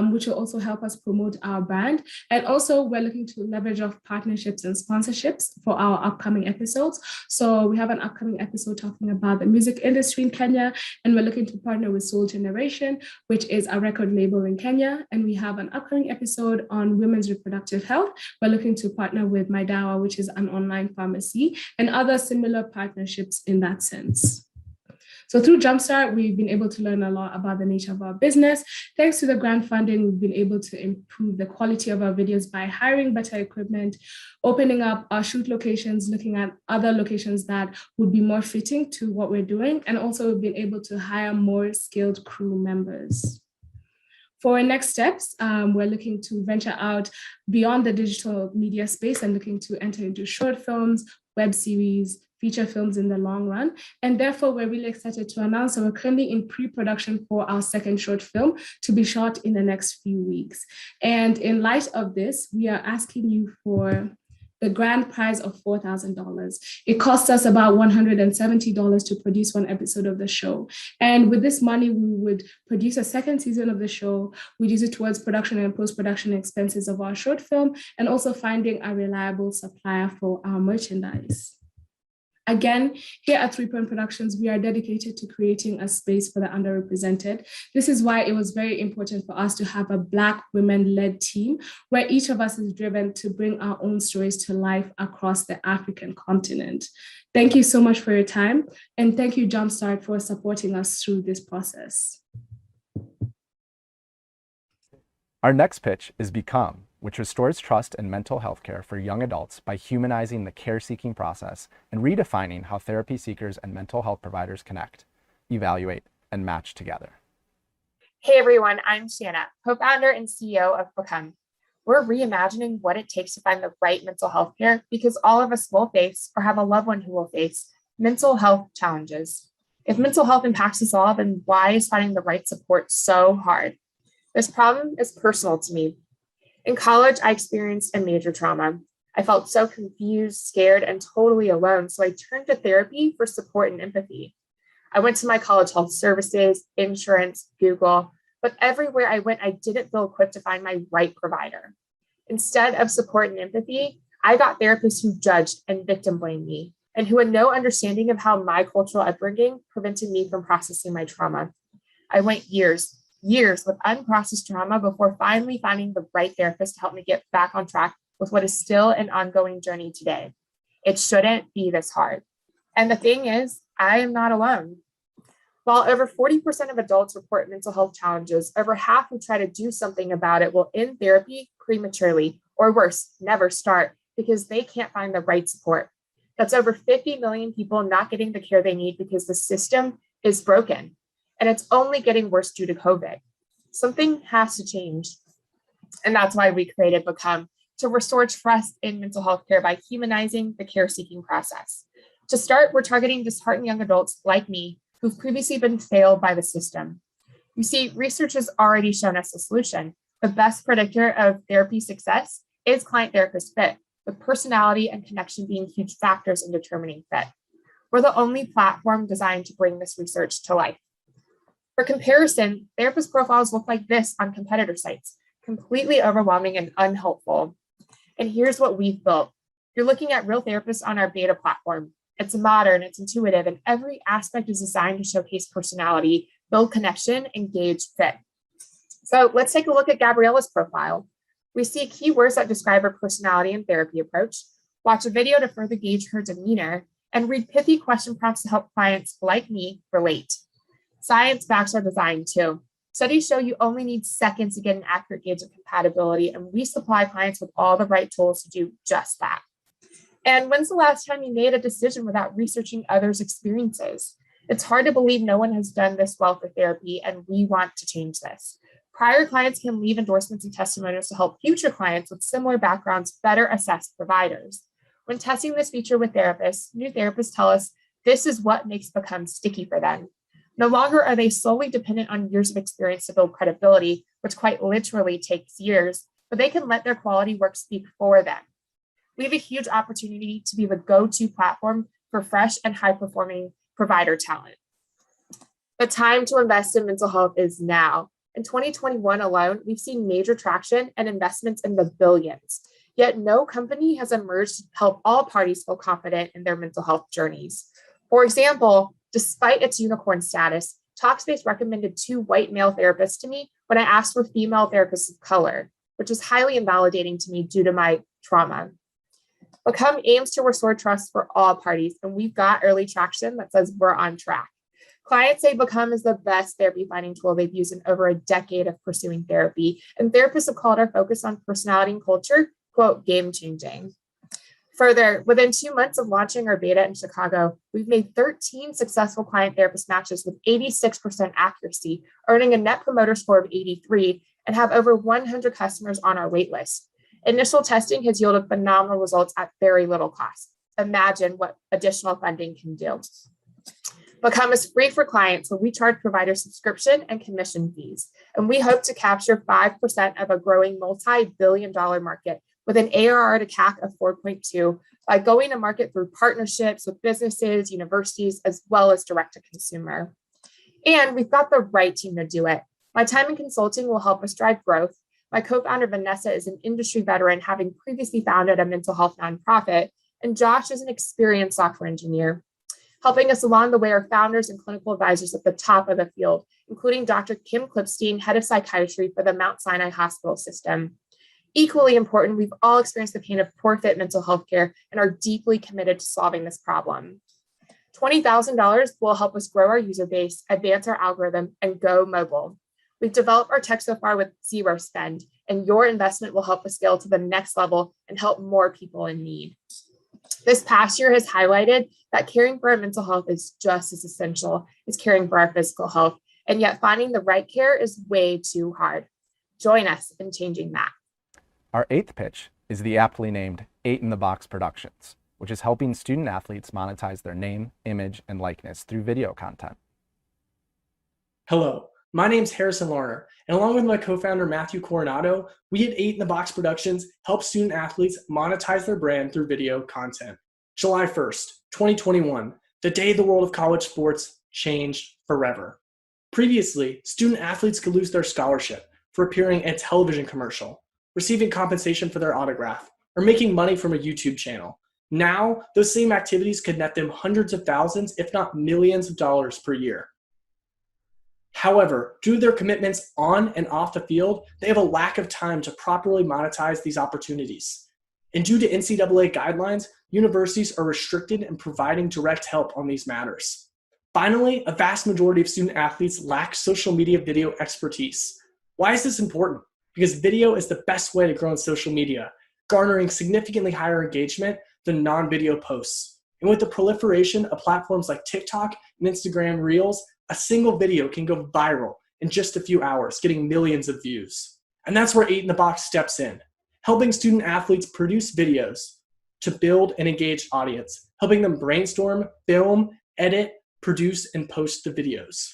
Speaker 8: which will also help us promote our brand. And also we're looking to leverage off partnerships and sponsorships for our upcoming episodes. So we have an upcoming episode talking about the music industry in Kenya, and we're looking to partner with Soul Generation, which is a record label in Kenya. And we have an upcoming episode on women's reproductive health. We're looking to partner with My Dawa, which is an online pharmacy, and other similar partnerships in that sense. So through Jumpstart, we've been able to learn a lot about the nature of our business. Thanks to the grant funding, we've been able to improve the quality of our videos by hiring better equipment, opening up our shoot locations, looking at other locations that would be more fitting to what we're doing, and also we've been able to hire more skilled crew members. For our next steps, we're looking to venture out beyond the digital media space and looking to enter into short films, web series, feature films in the long run. And therefore, we're really excited to announce that we're currently in pre-production for our second short film to be shot in the next few weeks. And in light of this, we are asking you for the grand prize of $4,000. It costs us about $170 to produce one episode of the show. And with this money, we would produce a second season of the show. We'd use it towards production and post-production expenses of our short film, and also finding a reliable supplier for our merchandise. Again, here at 3 Point Productions, we are dedicated to creating a space for the underrepresented. This is why it was very important for us to have a Black women-led team where each of us is driven to bring our own stories to life across the African continent. Thank you so much for your time, and thank you, Jumpstart, for supporting us through this process.
Speaker 1: Our next pitch is Become, which restores trust in mental health care for young adults by humanizing the care-seeking process and redefining how therapy seekers and mental health providers connect, evaluate, and match together.
Speaker 9: Hey everyone, I'm Shanna, co-founder and CEO of Become. We're reimagining what it takes to find the right mental health care because all of us will face or have a loved one who will face mental health challenges. If mental health impacts us all, then why is finding the right support so hard? This problem is personal to me. In college, I experienced a major trauma. I felt so confused, scared, and totally alone, so I turned to therapy for support and empathy. I went to my college health services, insurance, Google, but everywhere I went, I didn't feel equipped to find my right provider. Instead of support and empathy, I got therapists who judged and victim blamed me, and who had no understanding of how my cultural upbringing prevented me from processing my trauma. I went years with unprocessed trauma before finally finding the right therapist to help me get back on track with what is still an ongoing journey today. It shouldn't be this hard. And the thing is, I am not alone. While over 40% of adults report mental health challenges, over half who try to do something about it will end therapy prematurely, or worse, never start because they can't find the right support. That's over 50 million people not getting the care they need because the system is broken. And it's only getting worse due to COVID. Something has to change. And that's why we created Become, to restore trust in mental health care by humanizing the care-seeking process. To start, we're targeting disheartened young adults like me who've previously been failed by the system. You see, research has already shown us the solution. The best predictor of therapy success is client-therapist fit, with personality and connection being huge factors in determining fit. We're the only platform designed to bring this research to life. For comparison, therapist profiles look like this on competitor sites, completely overwhelming and unhelpful. And here's what we've built. You're looking at real therapists on our beta platform. It's modern, it's intuitive, and every aspect is designed to showcase personality, build connection, engage, fit. So let's take a look at Gabriella's profile. We see keywords that describe her personality and therapy approach, watch a video to further gauge her demeanor, and read pithy question prompts to help clients like me relate. Science backs our design too. Studies show you only need seconds to get an accurate gauge of compatibility, and we supply clients with all the right tools to do just that. And when's the last time you made a decision without researching others' experiences? It's hard to believe no one has done this well for therapy, and we want to change this. Prior clients can leave endorsements and testimonials to help future clients with similar backgrounds better assess providers. When testing this feature with therapists, new therapists tell us this is what makes Become sticky for them. No longer are they solely dependent on years of experience to build credibility, which quite literally takes years, but they can let their quality work speak for them. We have a huge opportunity to be the go-to platform for fresh and high-performing provider talent. The time to invest in mental health is now. In 2021 alone, we've seen major traction and investments in the billions. Yet no company has emerged to help all parties feel confident in their mental health journeys. For example, despite its unicorn status, Talkspace recommended 2 white male therapists to me when I asked for female therapists of color, which is highly invalidating to me due to my trauma. Become aims to restore trust for all parties, and we've got early traction that says we're on track. Clients say Become is the best therapy finding tool they've used in over a decade of pursuing therapy, and therapists have called our focus on personality and culture, quote, game-changing. Further, within 2 months of launching our beta in Chicago, we've made 13 successful client therapist matches with 86% accuracy, earning a net promoter score of 83, and have over 100 customers on our waitlist. Initial testing has yielded phenomenal results at very little cost. Imagine what additional funding can do. Become is free for clients, so we charge providers subscription and commission fees. And we hope to capture 5% of a growing multi-billion-dollar market with an ARR to CAC of 4.2 by going to market through partnerships with businesses, universities, as well as direct to consumer. And we've got the right team to do it. My time in consulting will help us drive growth. My co-founder, Vanessa, is an industry veteran, having previously founded a mental health nonprofit, and Josh is an experienced software engineer. Helping us along the way are founders and clinical advisors at the top of the field, including Dr. Kim Klipstein, head of psychiatry for the Mount Sinai Hospital System. Equally important, we've all experienced the pain of poor fit mental health care and are deeply committed to solving this problem. $20,000 will help us grow our user base, advance our algorithm, and go mobile. We've developed our tech so far with zero spend, and your investment will help us scale to the next level and help more people in need. This past year has highlighted that caring for our mental health is just as essential as caring for our physical health, and yet finding the right care is way too hard. Join us in changing that.
Speaker 1: Our 8th pitch is the aptly named 8 in the Box Productions, which is helping student athletes monetize their name, image, and likeness through video content.
Speaker 10: Hello, my name's Harrison Larner, and along with my co-founder Matthew Coronado, we at 8 in the Box Productions help student athletes monetize their brand through video content. July 1st, 2021, the day the world of college sports changed forever. Previously, student athletes could lose their scholarship for appearing in a television commercial, receiving compensation for their autograph, or making money from a YouTube channel. Now, those same activities could net them hundreds of thousands, if not millions of dollars per year. However, due to their commitments on and off the field, they have a lack of time to properly monetize these opportunities. And due to NCAA guidelines, universities are restricted in providing direct help on these matters. Finally, a vast majority of student athletes lack social media video expertise. Why is this important? Because video is the best way to grow on social media, garnering significantly higher engagement than non-video posts. And with the proliferation of platforms like TikTok and Instagram Reels, a single video can go viral in just a few hours, getting millions of views. And that's where 8 in the Box steps in, helping student athletes produce videos to build an engaged audience, helping them brainstorm, film, edit, produce, and post the videos.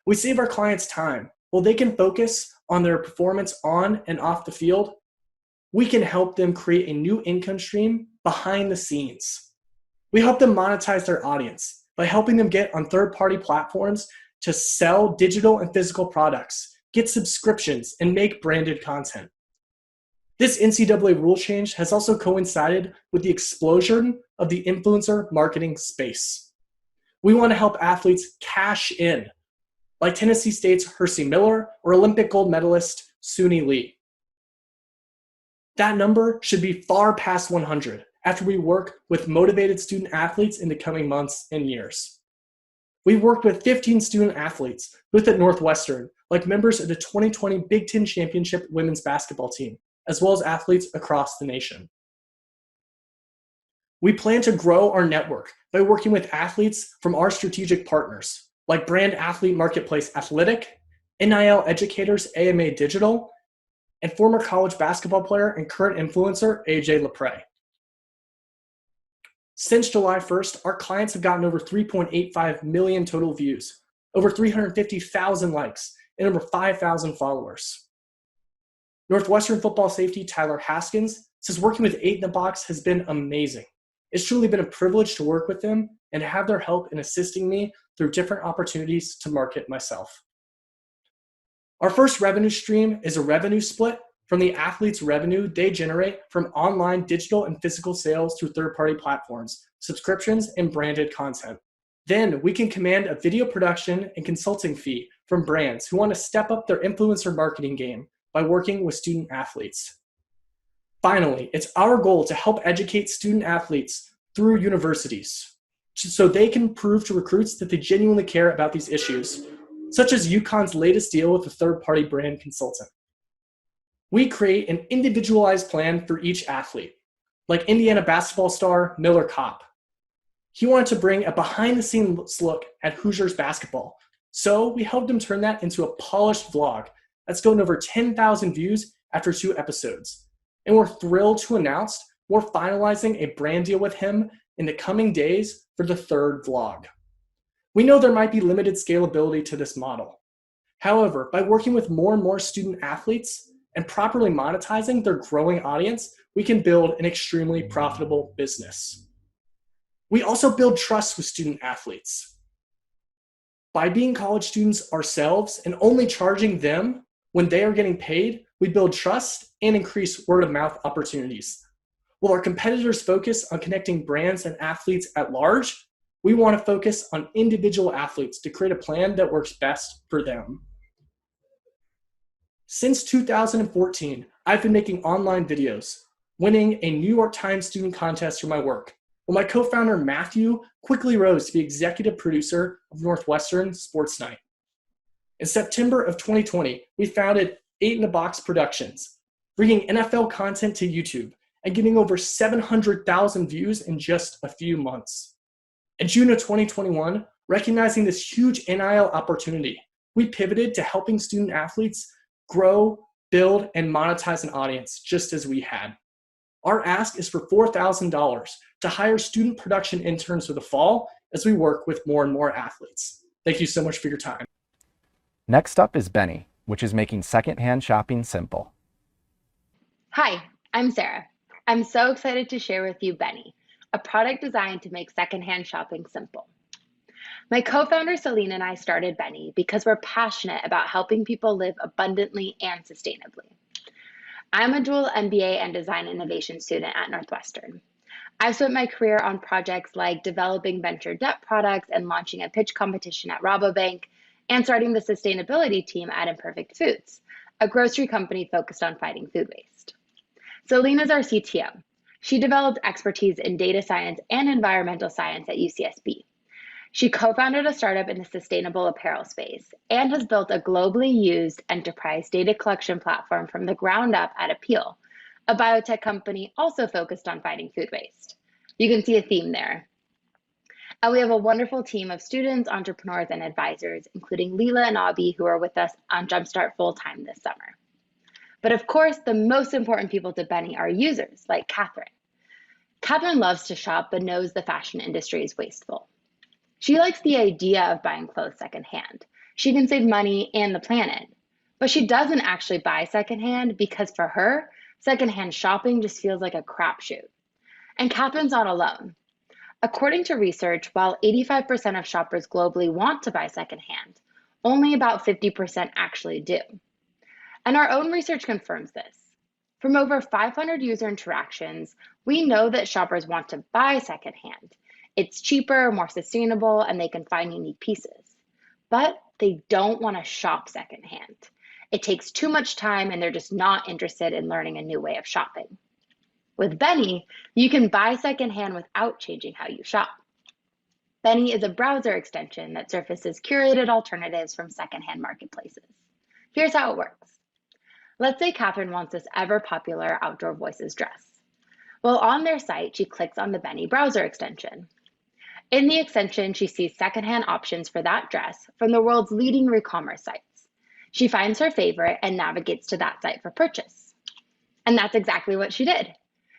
Speaker 10: We save our clients time. While they can focus on their performance on and off the field, we can help them create a new income stream behind the scenes. We help them monetize their audience by helping them get on third-party platforms to sell digital and physical products, get subscriptions, and make branded content. This NCAA rule change has also coincided with the explosion of the influencer marketing space. We want to help athletes cash in, like Tennessee State's Hersey Miller or Olympic gold medalist Suni Lee. That number should be far past 100 after we work with motivated student athletes in the coming months and years. We've worked with 15 student athletes, both at Northwestern, like members of the 2020 Big Ten Championship women's basketball team, as well as athletes across the nation. We plan to grow our network by working with athletes from our strategic partners, like Brand Athlete Marketplace Athletic, NIL Educators AMA Digital, and former college basketball player and current influencer AJ Lepre. Since July 1st, our clients have gotten over 3.85 million total views, over 350,000 likes, and over 5,000 followers. Northwestern football safety Tyler Haskins says working with 8 in the Box has been amazing. It's truly been a privilege to work with them and to have their help in assisting me through different opportunities to market myself. Our first revenue stream is a revenue split from the athletes' revenue they generate from online digital and physical sales through third-party platforms, subscriptions, and branded content. Then we can command a video production and consulting fee from brands who want to step up their influencer marketing game by working with student athletes. Finally, it's our goal to help educate student athletes through universities so they can prove to recruits that they genuinely care about these issues, such as UConn's latest deal with a third-party brand consultant. We create an individualized plan for each athlete, like Indiana basketball star Miller Kopp. He wanted to bring a behind-the-scenes look at Hoosiers basketball, so we helped him turn that into a polished vlog that's gotten over 10,000 views after 2 episodes. And we're thrilled to announce we're finalizing a brand deal with him in the coming days for the 3rd vlog. We know there might be limited scalability to this model. However, by working with more and more student athletes and properly monetizing their growing audience, we can build an extremely profitable business. We also build trust with student athletes. By being college students ourselves and only charging them when they are getting paid, we build trust and increase word-of-mouth opportunities. While our competitors focus on connecting brands and athletes at large, we want to focus on individual athletes to create a plan that works best for them. Since 2014, I've been making online videos, winning a New York Times student contest for my work, while my co-founder Matthew quickly rose to be executive producer of Northwestern Sports Night. In September of 2020, we founded 8 in the Box Productions, bringing NFL content to YouTube and getting over 700,000 views in just a few months. In June of 2021, recognizing this huge NIL opportunity, we pivoted to helping student athletes grow, build, and monetize an audience just as we had. Our ask is for $4,000 to hire student production interns for the fall as we work with more and more athletes. Thank you so much for your time.
Speaker 1: Next up is Benny, which is making secondhand shopping simple.
Speaker 11: Hi, I'm Sarah. I'm so excited to share with you Benny, a product designed to make secondhand shopping simple. My co-founder Celine and I started Benny because we're passionate about helping people live abundantly and sustainably. I'm a dual MBA and design innovation student at Northwestern. I've spent my career on projects like developing venture debt products and launching a pitch competition at Rabobank and starting the sustainability team at Imperfect Foods, a grocery company focused on fighting food waste. Celine is our CTO. She developed expertise in data science and environmental science at UCSB. She co-founded a startup in the sustainable apparel space and has built a globally used enterprise data collection platform from the ground up at Appeal, a biotech company also focused on fighting food waste. You can see a theme there. And we have a wonderful team of students, entrepreneurs, and advisors, including Leela and Abby, who are with us on Jumpstart full-time this summer. But of course, the most important people to Benny are users, like Catherine. Catherine loves to shop, but knows the fashion industry is wasteful. She likes the idea of buying clothes secondhand. She can save money and the planet. But she doesn't actually buy secondhand because for her, secondhand shopping just feels like a crapshoot. And Catherine's not alone. According to research, while 85% of shoppers globally want to buy secondhand, only about 50% actually do. And our own research confirms this. From over 500 user interactions, we know that shoppers want to buy secondhand. It's cheaper, more sustainable, and they can find unique pieces. But they don't want to shop secondhand. It takes too much time and they're just not interested in learning a new way of shopping. With Benny, you can buy secondhand without changing how you shop. Benny is a browser extension that surfaces curated alternatives from secondhand marketplaces. Here's how it works. Let's say Catherine wants this ever-popular Outdoor Voices dress. Well, on their site, she clicks on the Benny browser extension. In the extension, she sees secondhand options for that dress from the world's leading re-commerce sites. She finds her favorite and navigates to that site for purchase. And that's exactly what she did.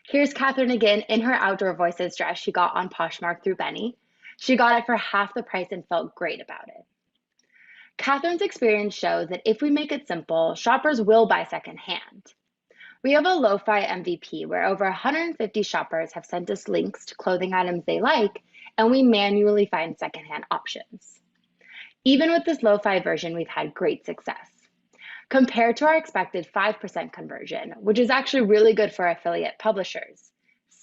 Speaker 11: Here's Catherine again in her Outdoor Voices dress she got on Poshmark through Benny. She got it for half the price and felt great about it. Catherine's experience shows that if we make it simple, shoppers will buy secondhand. We have a Lo-Fi MVP where over 150 shoppers have sent us links to clothing items they like, and we manually find secondhand options. Even with this Lo-Fi version, we've had great success. Compared to our expected 5% conversion, which is actually really good for affiliate publishers,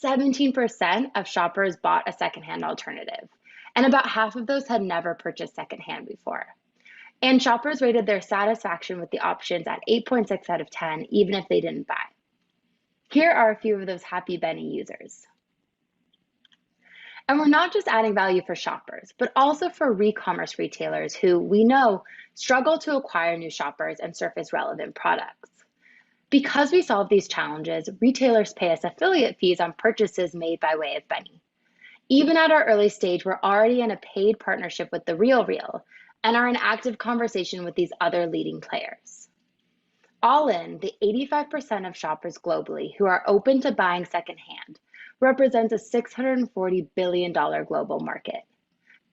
Speaker 11: 17% of shoppers bought a secondhand alternative, and about half of those had never purchased secondhand before. And shoppers rated their satisfaction with the options at 8.6 out of 10, even if they didn't buy. Here are a few of those happy Benny users. And we're not just adding value for shoppers, but also for re-commerce retailers who we know struggle to acquire new shoppers and surface relevant products. Because we solve these challenges, retailers pay us affiliate fees on purchases made by way of Benny. Even at our early stage, we're already in a paid partnership with The RealReal and are in active conversation with these other leading players. All in, the 85% of shoppers globally who are open to buying secondhand represents a $640 billion global market.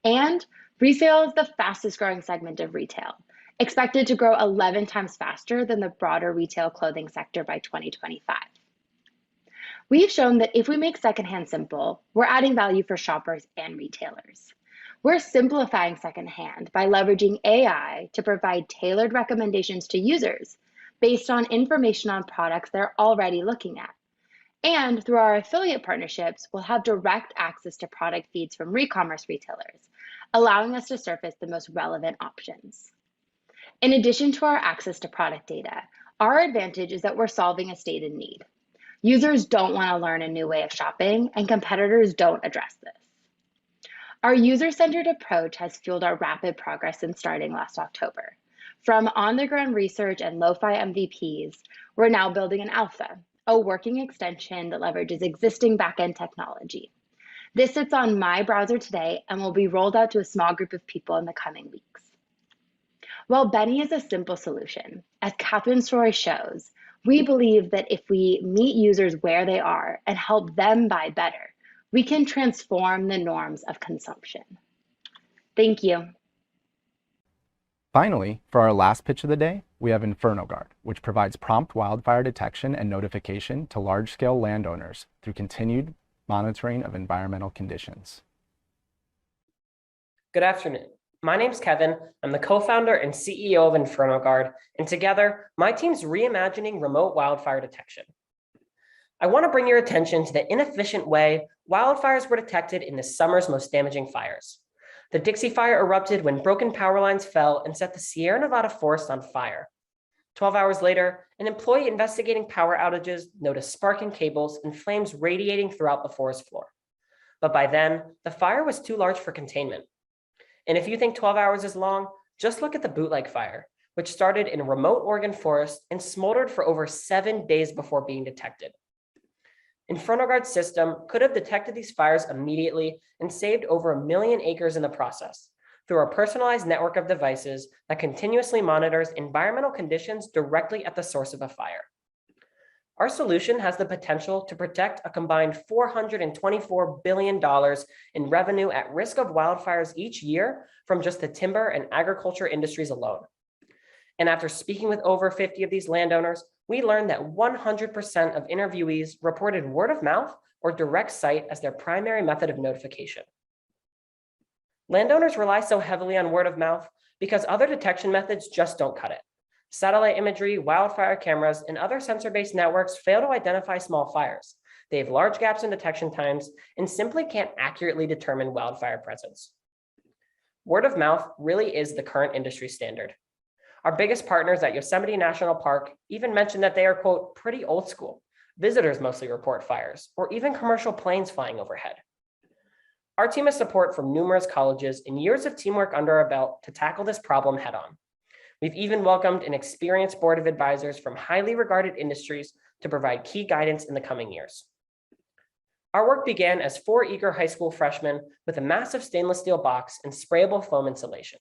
Speaker 11: And resale is the fastest growing segment of retail, expected to grow 11 times faster than the broader retail clothing sector by 2025. We've shown that if we make secondhand simple, we're adding value for shoppers and retailers. We're simplifying secondhand by leveraging AI to provide tailored recommendations to users based on information on products they're already looking at. And through our affiliate partnerships, we'll have direct access to product feeds from re-commerce retailers, allowing us to surface the most relevant options. In addition to our access to product data, our advantage is that we're solving a stated need. Users don't want to learn a new way of shopping, and competitors don't address this. Our user-centered approach has fueled our rapid progress since starting last October. From on-the-ground research and Lo-Fi MVPs, we're now building an alpha, a working extension that leverages existing backend technology. This sits on my browser today and will be rolled out to a small group of people in the coming weeks. While Benny is a simple solution, as Catherine's story shows, we believe that if we meet users where they are and help them buy better, we can transform the norms of consumption. Thank you.
Speaker 1: Finally, for our last pitch of the day, we have Inferno Guard, which provides prompt wildfire detection and notification to large-scale landowners through continued monitoring of environmental conditions.
Speaker 12: Good afternoon. My name's Kevin. I'm the co-founder and CEO of Inferno Guard, and together, my team's reimagining remote wildfire detection. I want to bring your attention to the inefficient way wildfires were detected in this summer's most damaging fires. The Dixie Fire erupted when broken power lines fell and set the Sierra Nevada forest on fire. 12 hours later, an employee investigating power outages noticed sparking cables and flames radiating throughout the forest floor. But by then, the fire was too large for containment. And if you think 12 hours is long, just look at the Bootleg Fire, which started in a remote Oregon forest and smoldered for over 7 days before being detected. Inferno Guard's system could have detected these fires immediately and saved over 1 million acres in the process through our personalized network of devices that continuously monitors environmental conditions directly at the source of a fire. Our solution has the potential to protect a combined $424 billion in revenue at risk of wildfires each year from just the timber and agriculture industries alone. And after speaking with over 50 of these landowners, we learned that 100% of interviewees reported word of mouth or direct site as their primary method of notification. Landowners rely so heavily on word of mouth because other detection methods just don't cut it. Satellite imagery, wildfire cameras, and other sensor-based networks fail to identify small fires. They have large gaps in detection times and simply can't accurately determine wildfire presence. Word of mouth really is the current industry standard. Our biggest partners at Yosemite National Park even mentioned that they are, quote, pretty old school. Visitors mostly report fires, or even commercial planes flying overhead. Our team has support from numerous colleges and years of teamwork under our belt to tackle this problem head on. We've even welcomed an experienced board of advisors from highly regarded industries to provide key guidance in the coming years. Our work began as 4 eager high school freshmen with a massive stainless steel box and sprayable foam insulation.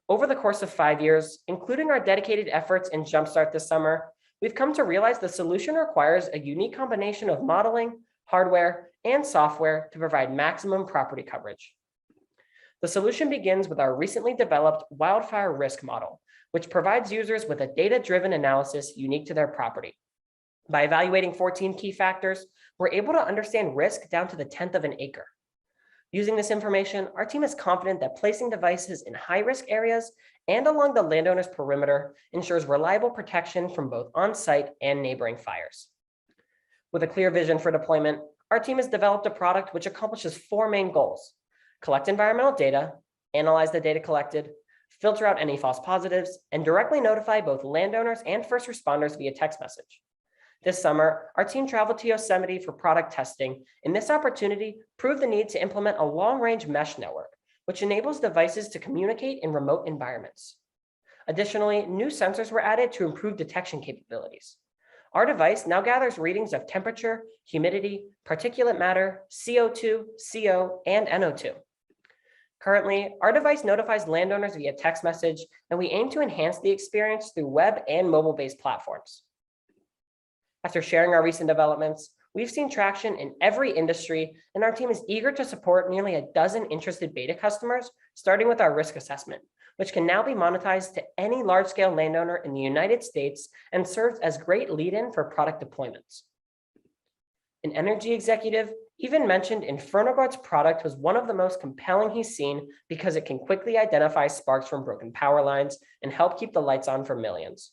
Speaker 12: Over the course of 5 years, including our dedicated efforts in Jumpstart this summer, we've come to realize the solution requires a unique combination of modeling, hardware, and software to provide maximum property coverage. The solution begins with our recently developed wildfire risk model, which provides users with a data-driven analysis unique to their property. By evaluating 14 key factors, we're able to understand risk down to the 10th of an acre. Using this information, our team is confident that placing devices in high-risk areas and along the landowner's perimeter ensures reliable protection from both on-site and neighboring fires. With a clear vision for deployment, our team has developed a product which accomplishes 4 main goals: collect environmental data, analyze the data collected, filter out any false positives, and directly notify both landowners and first responders via text message. This summer, our team traveled to Yosemite for product testing, and this opportunity proved the need to implement a long-range mesh network, which enables devices to communicate in remote environments. Additionally, new sensors were added to improve detection capabilities. Our device now gathers readings of temperature, humidity, particulate matter, CO2, CO, and NO2. Currently, our device notifies landowners via text message, and we aim to enhance the experience through web and mobile-based platforms. After sharing our recent developments, we've seen traction in every industry, and our team is eager to support nearly a dozen interested beta customers, starting with our risk assessment, which can now be monetized to any large-scale landowner in the United States and serves as great lead-in for product deployments. An energy executive even mentioned Inferno Guard's product was one of the most compelling he's seen because it can quickly identify sparks from broken power lines and help keep the lights on for millions.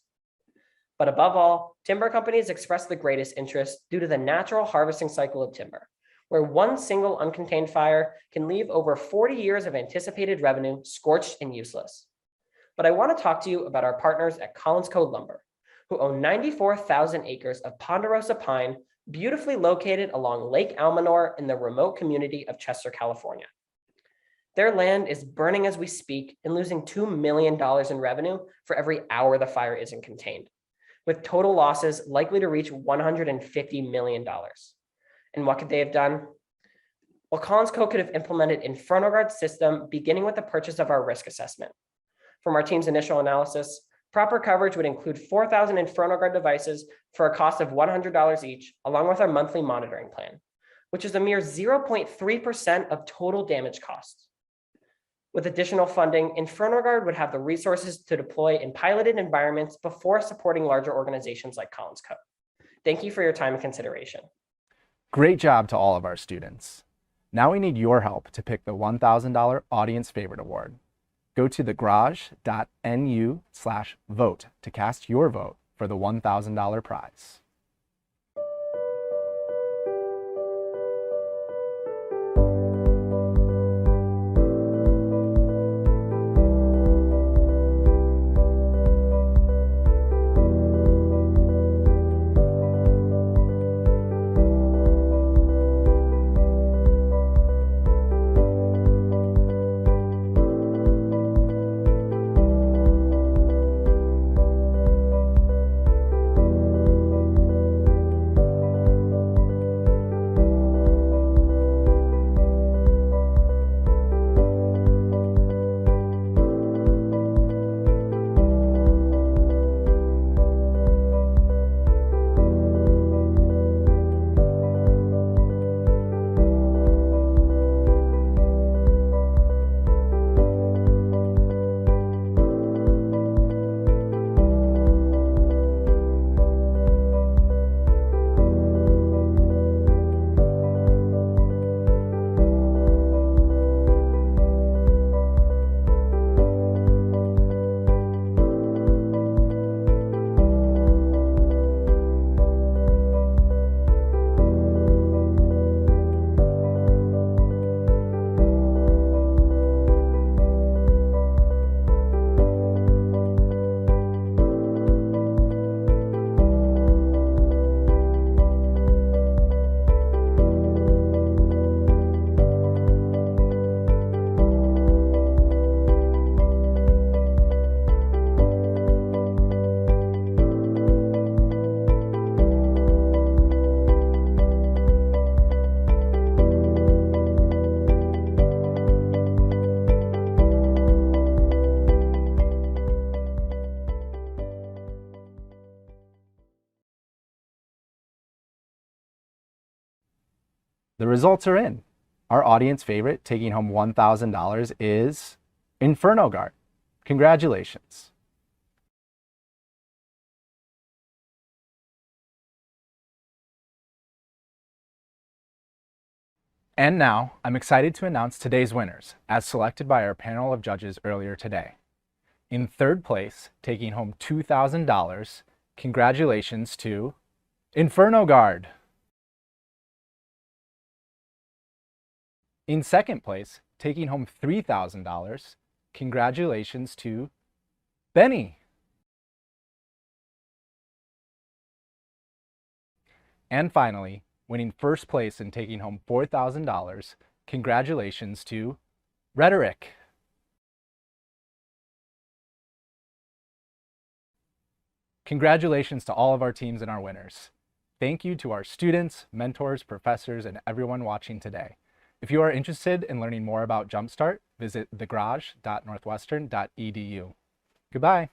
Speaker 12: But above all, timber companies express the greatest interest due to the natural harvesting cycle of timber, where one single uncontained fire can leave over 40 years of anticipated revenue scorched and useless. But I want to talk to you about our partners at Collins Code Lumber, who own 94,000 acres of ponderosa pine, beautifully located along Lake Almanor in the remote community of Chester, California. Their land is burning as we speak and losing $2 million in revenue for every hour the fire isn't contained, with total losses likely to reach $150 million. And what could they have done? Well, Collins Co. could have implemented Inferno Guard's system, beginning with the purchase of our risk assessment. From our team's initial analysis, proper coverage would include 4,000 Inferno Guard devices for a cost of $100 each, along with our monthly monitoring plan, which is a mere 0.3% of total damage costs. With additional funding, Inferno Guard would have the resources to deploy in piloted environments before supporting larger organizations like Collins Co. Thank you for your time and consideration.
Speaker 1: Great job to all of our students. Now we need your help to pick the $1,000 Audience Favorite Award. Go to thegarage.nu/vote to cast your vote for the $1,000 prize. The results are in. Our audience favorite taking home $1,000 is Inferno Guard. Congratulations. And now, I'm excited to announce today's winners, as selected by our panel of judges earlier today. In third place, taking home $2,000, congratulations to Inferno Guard. In second place, taking home $3,000, congratulations to Benny. And finally, winning first place and taking home $4,000, congratulations to Rhetoric. Congratulations to all of our teams and our winners. Thank you to our students, mentors, professors, and everyone watching today. If you are interested in learning more about Jumpstart, visit thegarage.northwestern.edu. Goodbye.